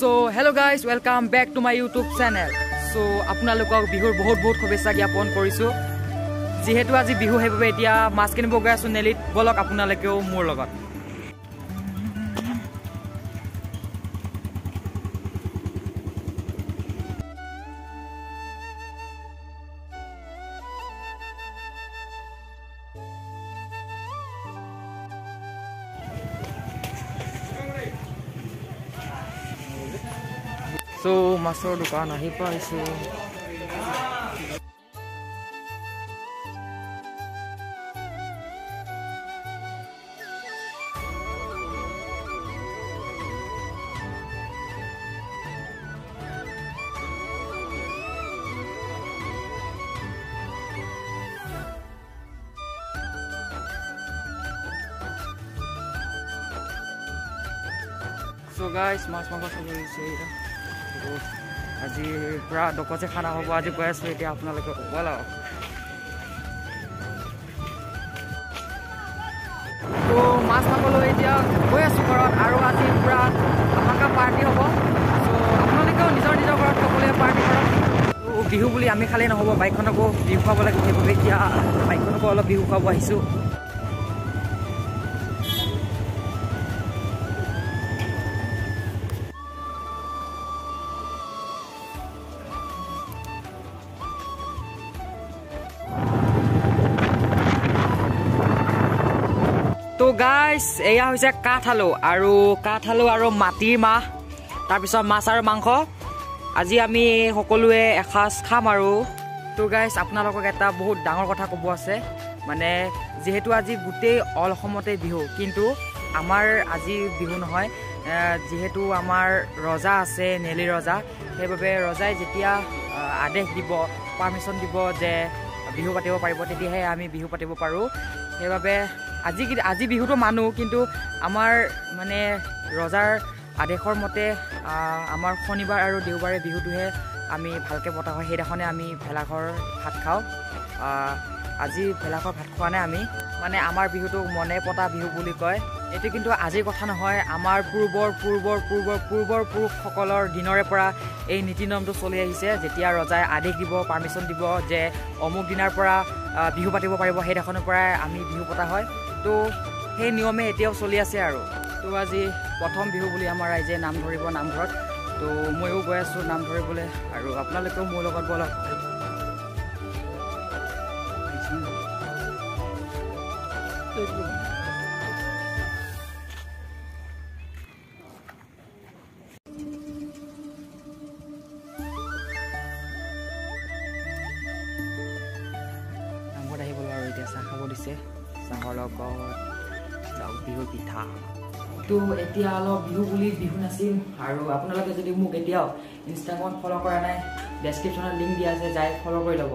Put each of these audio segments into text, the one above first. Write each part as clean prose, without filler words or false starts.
So hello guys, welcome back to my YouTube channel. So আপোনালোকক বিহুৰ বহুত শুভেচ্ছা জ্ঞাপন কৰিছো। যেহেতু আজি বিহু হেববে এতিয়া মাছ কিনিব গৈ আছো নেলিত, বলক আপোনালোকেও মোৰ লগত। So masuk dukaan ahi paisu. So guys, mas mangga sampai sini. আজি পুরা দকছে খানা হবো আজি গৈ আছো এতিয়া আপোনালোকে বলা তো মাছ মাংসলৈ এতিয়া গৈ আছো ঘৰত আৰু আজি পুৰা আমাকা পাৰ্টি হ'ব তো আপোনালোকেও নিজৰ ঘৰত সকলোৱে পাৰ্টি কৰক তো বিহু বুলি আমি খালে নহব বাইকখনকো বিহু খাব লাগে সেইবাবে এতিয়া বাইকখনকো অলপ বিহু খাব আহিছো তো গাইস এয়া হৈছে কাঠালো আৰু মাটিৰ মাহ তাৰ পিছত মাছ আৰু মাংস আজি আমি সকলোৱে এখাস খাম আৰু তো গাইস আপোনালোকক এটা বহুত ডাঙৰ কথা ক'ব আছে মানে যেহেতু আজি গোটেই অল অসমতে বিহু কিন্তু আমাৰ আজি বিহু নহয় যেহেতু আমাৰ ৰজা আছে নেলি ৰজা সেইবাবে ৰজাই যেতিয়া আদেশ দিব পাৰমিশন দিব যে বিহু পাতিব পাৰিব তেতিয়াহে আমি বিহু পাতিব পাৰো সেইবাবে আজি বিহুটো মানো কিন্তু আমাৰ মানে ৰজাৰ আদেশৰ মতে আমাৰ শনিবাৰ আৰু দেওবাৰে বিহুটোহে আমি ভালকৈ পতা হয় সেইদিনাখনে আমি ভেলাঘৰ ভাত খাওঁ আজি ভেলাঘৰ ভাত খোৱা নাই আমি মানে আমাৰ বিহুটোক মনে পতা বিহু বুলি কয় এইটো কিন্তু আজিৰ কথা নহয় আমাৰ পূৰ্বৰ পুৰুষসকলৰ দিনৰে পৰা এই নীতি নিয়মটো চলি আহিছে যেতিয়া ৰজাই আদেশ দিব পাৰমিশন দিব যে অমুক দিনাৰ পৰা বিহু পাতিব পাৰিব সেইদিনাখনৰ পৰাই আমি বিহু পতা হয় তো সেই নিয়মে এতিয়াও চলি আছে আৰু তো আজি প্ৰথম বিহু বুলি আমাৰ ৰাইজে নাম ধৰিব নামঘৰত তো ময়ো গৈ আছোঁ নাম ধৰিবলৈ আৰু আপোনালোকেও মোৰ লগত বলক নামঘৰত আহিবলৈ আৰু এতিয়া চাহ খাব দিছে চাহৰ লগত বিহু পিঠা তো এতিয়া অলপ বিহু বুলি বিহু নাচিম আৰু আপোনালোকে যদি মোক এতিয়াও ইনষ্টাগ্ৰামত ফ'ল' কৰা নাই ডেছক্ৰিপশ্যনত লিংক দিয়া আছে যাই ফ'ল' কৰি ল'ব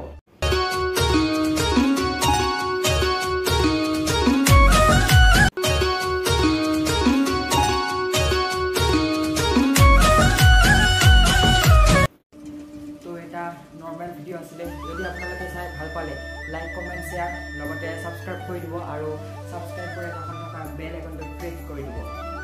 নৰ্মেল ভিডিঅ' আছিলে যদি আপোনালোকে চাই ভাল পালে লাইক কমেণ্ট শ্বেয়াৰ লগতে ছাবস্ক্ৰাইব কৰি দিব আৰু ছাবস্ক্ৰাইব কৰি কাষত থকা বেল আইকনটো প্ৰেছ কৰি দিব